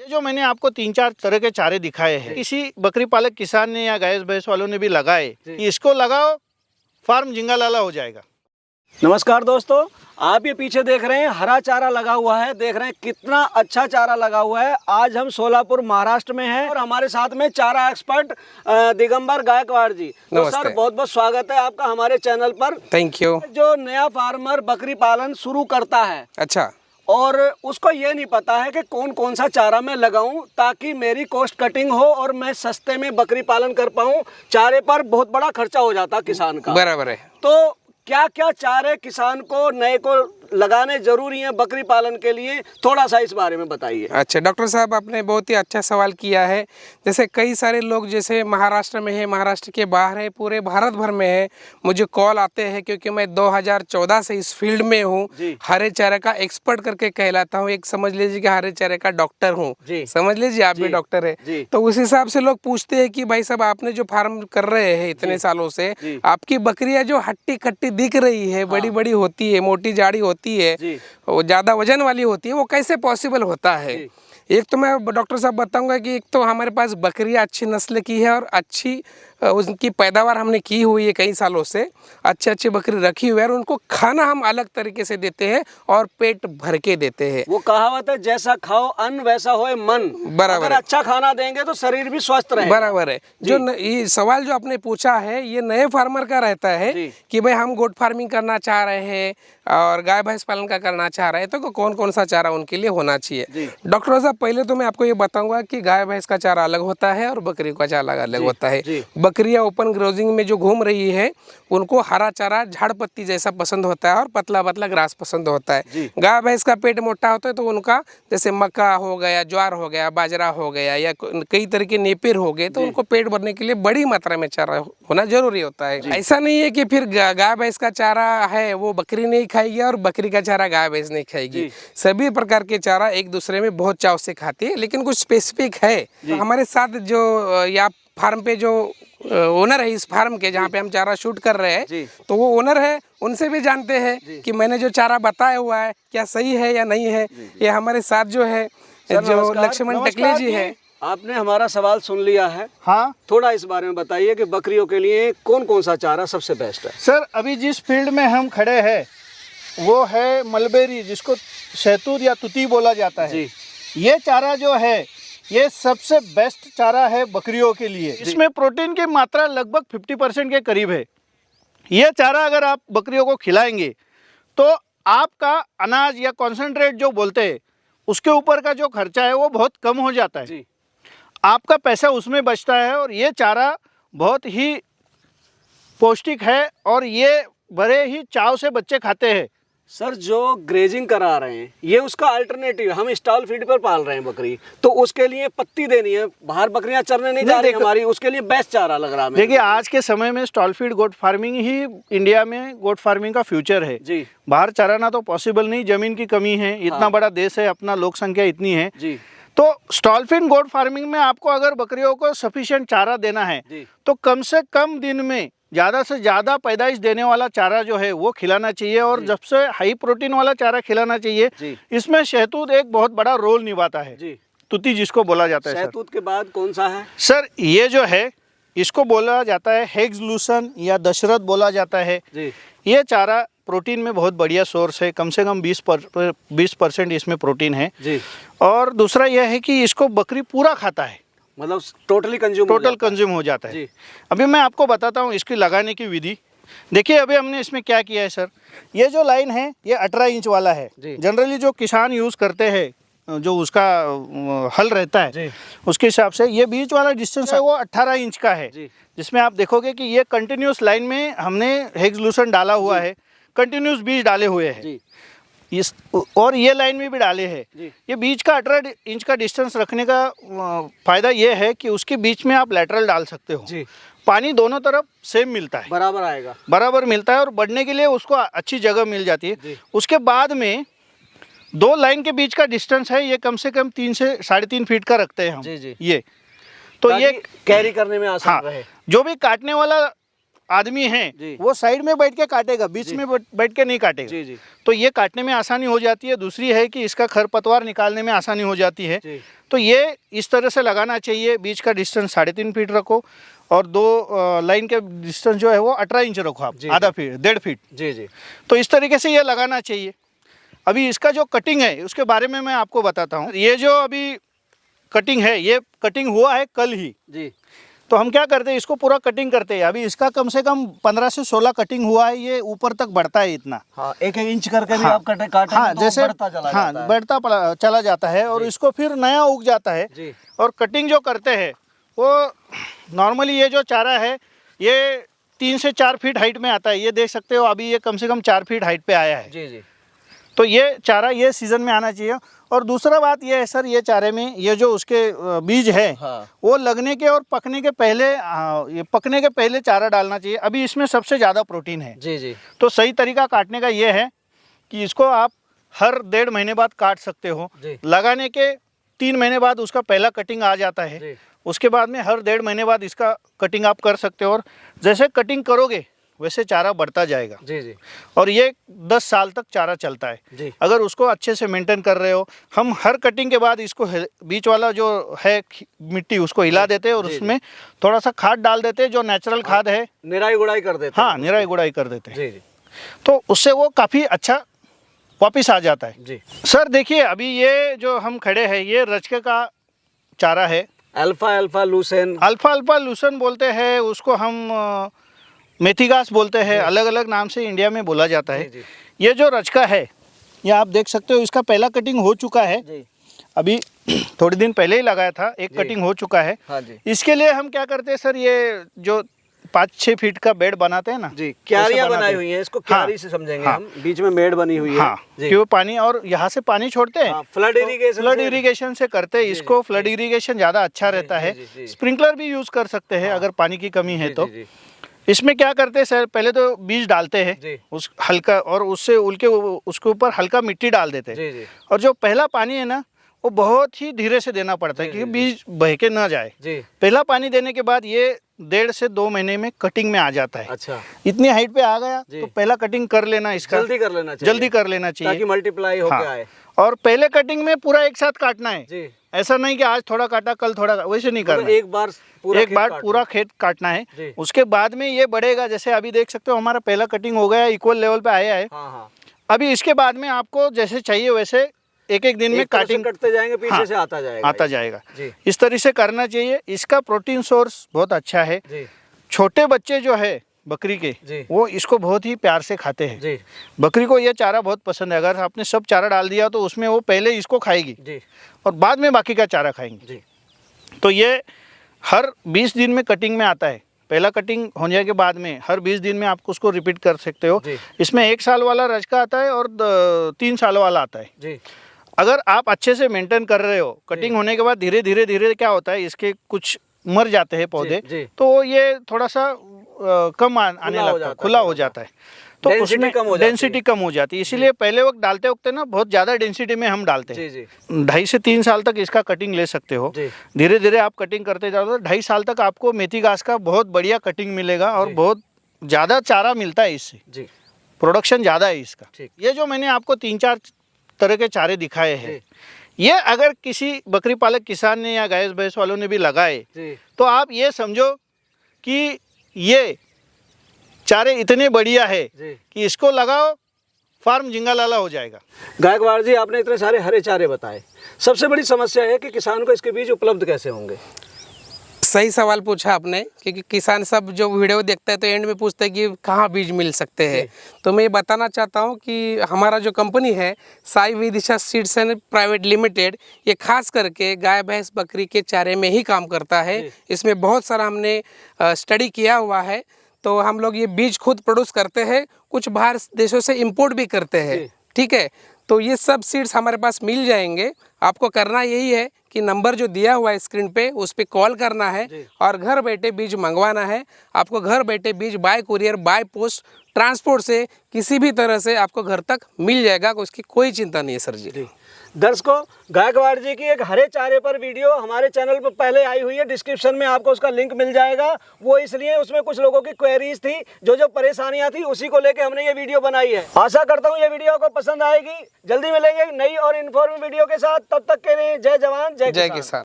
जो मैंने आपको 3-4 तरह के चारे दिखाए हैं, किसी बकरी पालक किसान ने या गाय भैंस वालों ने भी लगाए कि इसको लगाओ, फार्म जिंगालाला हो जाएगा। नमस्कार दोस्तों, आप ये पीछे देख रहे हैं हरा चारा लगा हुआ है। देख रहे हैं कितना अच्छा चारा लगा हुआ है। आज हम सोलापुर महाराष्ट्र में हैं और हमारे साथ में चारा एक्सपर्ट दिगंबर गायकवाड़ जी। तो सर बहुत बहुत स्वागत है आपका हमारे चैनल पर। Thank you. जो नया फार्मर बकरी पालन शुरू करता है, अच्छा, और उसको ये नहीं पता है कि कौन कौन सा चारा मैं लगाऊं ताकि मेरी कॉस्ट कटिंग हो और मैं सस्ते में बकरी पालन कर पाऊं। चारे पर बहुत बड़ा खर्चा हो जाता किसान का। बराबर है। तो क्या क्या चारे किसान को नए को लगाने जरूरी है बकरी पालन के लिए, थोड़ा सा इस बारे में बताइए। अच्छा डॉक्टर साहब, आपने बहुत ही अच्छा सवाल किया है। जैसे कई सारे लोग जैसे महाराष्ट्र में है, महाराष्ट्र के बाहर है, पूरे भारत भर में है, मुझे कॉल आते हैं क्योंकि मैं 2014 से इस फील्ड में हूँ। हरे चारे का एक्सपर्ट करके कहलाता हूँ। एक समझ लीजिए कि हरे चारे का डॉक्टर हूँ, समझ लीजिए आप भी डॉक्टर है। तो उस हिसाब से लोग पूछते हैं कि भाई साहब आपने जो फार्म कर रहे हैं इतने सालों से, आपकी बकरियां जो हट्टी कट्टी दिख रही है, बड़ी बड़ी होती है, मोटी जाड़ी होती है, वो ज्यादा वजन वाली होती है, वो कैसे पॉसिबल होता है? एक तो मैं डॉक्टर साहब बताऊंगा कि एक तो हमारे पास बकरियां अच्छी नस्ल की है और अच्छी उनकी पैदावार हमने की हुई है कई सालों से, अच्छे अच्छे बकरी रखी हुई है और उनको खाना हम अलग तरीके से देते हैं और पेट भर के देते हैं। वो कहावत है, जैसा खाओ अन्न वैसा होए मन। बराबर। अगर अच्छा खाना देंगे तो शरीर भी स्वस्थ रहेगा। बराबर है। जो ये सवाल जो आपने पूछा है, ये नए फार्मर का रहता है कि भाई हम गोट फार्मिंग करना चाह रहे हैं और गाय भैंस पालन का करना चाह रहे हैं, तो कौन कौन सा चारा उनके लिए होना चाहिए। डॉक्टर साहब पहले तो मैं आपको ये बताऊंगा कि गाय भैंस का चारा अलग होता है और बकरी का चारा अलग होता है। बकरियां ओपन ग्रोजिंग में जो घूम रही है उनको हरा चारा झाड़ पत्ती जैसा पसंद होता है और पतला पतला ग्रास पसंद होता है। गाय भैंस का पेट मोटा होता है तो उनका जैसे मक्का हो गया, ज्वार हो गया, बाजरा हो गया या कई तरह के नेपियर हो गए, तो उनको पेट भरने के लिए बड़ी मात्रा में चारा होना जरूरी होता है। ऐसा नहीं है कि फिर गाय भैंस का चारा है वो बकरी नहीं खाएगी और बकरी का चारा गाय भैंस नहीं खाएगी। सभी प्रकार के चारा एक दूसरे में बहुत चाव से खाती है, लेकिन कुछ स्पेसिफिक है। तो हमारे साथ जो या फार्म पे जो ओनर है इस फार्म के, जहाँ पे हम चारा शूट कर रहे हैं, तो वो ओनर है, उनसे भी जानते हैं कि मैंने जो चारा बताया हुआ है क्या सही है या नहीं है। ये हमारे साथ जो है जो लक्ष्मण टकले जी है। आपने हमारा सवाल सुन लिया है। हाँ, थोड़ा इस बारे में बताइए कि बकरियों के लिए कौन कौन सा चारा सबसे बेस्ट है। सर अभी जिस फील्ड में हम खड़े हैं वो है मलबेरी, जिसको शहतूत या तुती बोला जाता है। ये चारा जो है ये सबसे बेस्ट चारा है बकरियों के लिए। इसमें प्रोटीन की मात्रा लगभग 50% के करीब है। ये चारा अगर आप बकरियों को खिलाएंगे तो आपका अनाज या कॉन्सेंट्रेट जो बोलते हैं उसके ऊपर का जो खर्चा है वो बहुत कम हो जाता है। आपका पैसा उसमें बचता है और ये चारा बहुत ही पौष्टिक है और ये बड़े ही चाव से बच्चे खाते हैं। सर जो ग्रेजिंग करा रहे हैं ये उसका अल्टरनेटिव, हम स्टॉल फीड पर पाल रहे हैं बकरी, तो उसके लिए पत्ती देनी है, बाहर बकरियां चरने नहीं जा रही हमारी, उसके लिए बेस्ट चारा लग रहा है। देखिए आज के समय में स्टॉल फीड गोट फार्मिंग ही इंडिया में गोट फार्मिंग का फ्यूचर है। बाहर चराना तो पॉसिबल नहीं, जमीन की कमी है, इतना बड़ा देश है अपना, लोक संख्या इतनी है। तो स्टॉल फीड गोट फार्मिंग में आपको अगर बकरियों को सफिशिएंट चारा देना है तो कम से कम दिन में ज़्यादा से ज़्यादा पैदाइश देने वाला चारा जो है वो खिलाना चाहिए और सबसे हाई प्रोटीन वाला चारा खिलाना चाहिए। इसमें शहतूत एक बहुत बड़ा रोल निभाता है, तुती जिसको बोला जाता है। शहतूत के बाद कौन सा है सर? ये जो है इसको बोला जाता है हेक्सलूसन या दशरथ बोला जाता है। ये चारा प्रोटीन में बहुत बढ़िया सोर्स है, कम से कम 20% इसमें प्रोटीन है। और दूसरा यह है कि इसको बकरी पूरा खाता है, मतलब टोटल कंज्यूम हो जाता है। अभी मैं आपको बताता हूँ इसकी लगाने की विधि। देखिए अभी हमने इसमें क्या किया है सर, ये जो लाइन है ये 18 इंच वाला है। जनरली जो किसान यूज़ करते हैं, जो उसका हल रहता है उसके हिसाब से ये बीच वाला डिस्टेंस है वो 18 इंच का है, जिसमें आप देखोगे कि ये कंटिन्यूस लाइन में हमने हेक्सलूसन डाला हुआ है, कंटिन्यूस बीज डाले हुए हैं इस, और ये लाइन में भी डाले हैं। ये बीच का 18 इंच का डिस्टेंस रखने का फायदा ये है कि उसके बीच में आप लेटरल डाल सकते हो, पानी दोनों तरफ सेम मिलता है, बराबर आएगा, बराबर मिलता है और बढ़ने के लिए उसको अच्छी जगह मिल जाती है। उसके बाद में दो लाइन के बीच का डिस्टेंस है ये कम से कम 3 से 3.5 फीट का रखते हैं हम। ये तो ये कैरी करने में आसान रहे। जो भी काटने वाला आदमी है वो साइड में बैठ के काटेगा, बीच में बैठ के नहीं काटेगा। तो ये काटने में आसानी हो जाती है। दूसरी है कि इसका खरपतवार निकालने में आसानी हो जाती है। तो ये इस तरह से लगाना चाहिए। बीच का डिस्टेंस 3.5 फीट रखो और 2 लाइन के डिस्टेंस जो है वो 18 इंच रखो आप, आधा फीट 1.5 फीट। जी जी। तो इस तरीके से ये लगाना चाहिए। अभी इसका जो कटिंग है उसके बारे में मैं आपको बताता हूँ। ये जो अभी कटिंग है, ये कटिंग हुआ है कल ही जी। तो हम क्या करते हैं, इसको पूरा कटिंग करते हैं। अभी इसका कम से कम 15 से 16 कटिंग हुआ है, ये ऊपर तक बढ़ता है इतना। हाँ, 1-1 इंच करके भी हाँ, आप काटें हाँ, तो जैसे बढ़ता चला जाता है। बढ़ता चला जाता है और इसको फिर नया उग जाता है। जी। और कटिंग जो करते हैं वो नॉर्मली ये जो चारा है ये 3 से 4 फीट हाइट में आता है। ये देख सकते हो अभी ये कम से कम 4 फीट हाइट पे आया है। जी जी। तो ये चारा ये सीज़न में आना चाहिए। और दूसरा बात ये है सर, ये चारे में ये जो उसके बीज है वो लगने के और पकने के पहले, ये पकने के पहले चारा डालना चाहिए। अभी इसमें सबसे ज़्यादा प्रोटीन है। जी जी। तो सही तरीका काटने का ये है कि इसको आप हर 1.5 महीने बाद काट सकते हो। लगाने के 3 महीने बाद उसका पहला कटिंग आ जाता है। उसके बाद में हर 1.5 महीने बाद इसका कटिंग आप कर सकते हो और जैसे कटिंग करोगे वैसे चारा बढ़ता जाएगा। जी जी। और ये 10 साल तक चारा चलता है जी। अगर उसको अच्छे से मेंटेन कर रहे हो। हम हर कटिंग के बाद इसको बीच वाला जो है मिट्टी उसको हिला देते हैं और उसमें थोड़ा सा खाद डाल देते हैं, जो नेचुरल खाद है। निराई गुड़ाई कर देते हैं। हाँ, निराई गुड़ाई कर देते हैं जी जी। तो उससे वो काफ़ी अच्छा वापिस आ जाता है जी। सर देखिए अभी ये जो हम खड़े हैं ये रचके का चारा है। अल्फा लूसन बोलते हैं उसको, हम मेथी घास बोलते हैं, अलग अलग नाम से इंडिया में बोला जाता है। जी। ये जो रचका है ये आप देख सकते हो, इसका पहला कटिंग हो चुका है जी। अभी थोड़े दिन पहले ही लगाया था, एक कटिंग हो चुका है। हाँ जी। इसके लिए हम क्या करते हैं सर, ये जो 5-6 फीट का बेड बनाते हैं ना जी, क्यारियां बनाई हुई हैं, इसको क्यारी से समझेंगे हम। बीच में मेड़ बनी हुई है। हाँ, कि वो पानी और यहाँ से पानी छोड़ते हैं। फ्लड इरिगेशन से करते हैं इसको। फ्लड इरिगेशन ज़्यादा अच्छा रहता है। स्प्रिंकलर भी यूज़ कर सकते हैं अगर पानी की कमी है तो। इसमें क्या करते हैं सर, पहले तो बीज डालते हैं उस हल्का, और उससे उसके ऊपर हल्का मिट्टी डाल देते हैं। और जो पहला पानी है ना वो बहुत ही धीरे से देना पड़ता है क्योंकि बीज बह के ना जाए। पहला पानी देने के बाद ये 1.5 से 2 महीने में कटिंग में आ जाता है। अच्छा, इतनी हाइट पे आ गया तो पहला कटिंग कर लेना, इसका जल्दी कर लेना चाहिए ताकि मल्टीप्लाई होके आए। और पहले कटिंग में पूरा एक साथ काटना है जी। ऐसा नहीं कि आज थोड़ा काटा कल थोड़ा, वैसे नहीं करना। एक बार पूरा खेत काटना है। उसके बाद में ये बढ़ेगा। जैसे अभी देख सकते हो हमारा पहला कटिंग हो गया, इक्वल लेवल पे आया है। अभी इसके बाद में आपको जैसे चाहिए वैसे एक दिन में काटिंग कटते जाएंगे, पीछे से आता जाएगा। इस तरह से करना चाहिए। इसका प्रोटीन सोर्स बहुत अच्छा है। छोटे बच्चे जो है बकरी के वो इसको बहुत ही प्यार से खाते हैं। बकरी को ये चारा बहुत पसंद है। अगर आपने सब चारा डाल दिया तो उसमें वो पहले इसको खाएगी और बाद में बाकी का चारा खाएंगी। तो ये हर 20 दिन में कटिंग में आता है। पहला कटिंग होने के बाद में हर 20 दिन में आप उसको रिपीट कर सकते हो। इसमें 1 साल वाला रचका आता है और 3 साल वाला आता है। अगर आप अच्छे से मेंटेन कर रहे हो, कटिंग होने के बाद धीरे धीरे क्या होता है, इसके कुछ मर जाते हैं पौधे तो ये थोड़ा सा कम आने लगता है, खुला हो जाता है। तो उसमें डेंसिटी कम हो जाती है। इसीलिए पहले वक्त डालते वक्त ना बहुत ज़्यादा डेंसिटी में हम डालते हैं। 2.5 से 3 साल तक इसका कटिंग ले सकते हो। धीरे धीरे आप कटिंग करते जाओ तो 2.5 साल तक आपको मेथी घास का बहुत बढ़िया कटिंग मिलेगा और बहुत ज़्यादा चारा मिलता है इससे। प्रोडक्शन ज़्यादा है इसका। ये जो मैंने आपको 3-4 तरह के चारे दिखाए हैं, ये अगर किसी बकरी पालक किसान ने या गाय भैंस वालों ने भी लगाए तो आप ये समझो कि ये चारे इतने बढ़िया है कि इसको लगाओ, फार्म जिंगालाला हो जाएगा। गायकवाड़ जी, आपने इतने सारे हरे चारे बताए, सबसे बड़ी समस्या है कि किसान को इसके बीज उपलब्ध कैसे होंगे? सही सवाल पूछा आपने, क्योंकि किसान सब जो वीडियो देखते हैं तो एंड में पूछते हैं कि कहाँ बीज मिल सकते हैं। तो मैं ये बताना चाहता हूँ कि हमारा जो कंपनी है Sai Vidisha seeds and private limited, ये खास करके गाय भैंस बकरी के चारे में ही काम करता है। इसमें बहुत सारा हमने स्टडी किया हुआ है। तो हम लोग ये बीज खुद प्रोड्यूस करते हैं, कुछ बाहर देशों से इंपोर्ट भी करते हैं। ठीक है, तो ये सब सीड्स हमारे पास मिल जाएंगे। आपको करना यही है कि नंबर जो दिया हुआ है स्क्रीन पे उस पर कॉल करना है और घर बैठे बीज मंगवाना है। आपको घर बैठे बीज bye courier, by post, transport से किसी भी तरह से आपको घर तक मिल जाएगा। उसकी कोई चिंता नहीं है सर जी। दर्शकों, गायकवाड़ जी की एक हरे चारे पर वीडियो हमारे चैनल पर पहले आई हुई है, डिस्क्रिप्शन में आपको उसका लिंक मिल जाएगा। वो इसलिए उसमें कुछ लोगों की क्वेरीज थी, जो परेशानियां थी, उसी को लेके हमने ये वीडियो बनाई है। आशा करता हूँ ये वीडियो आपको पसंद आएगी। जल्दी मिलेंगे नई और इन्फॉर्मेटिव वीडियो के साथ, तब तक के लिए जय जवान जय किसान।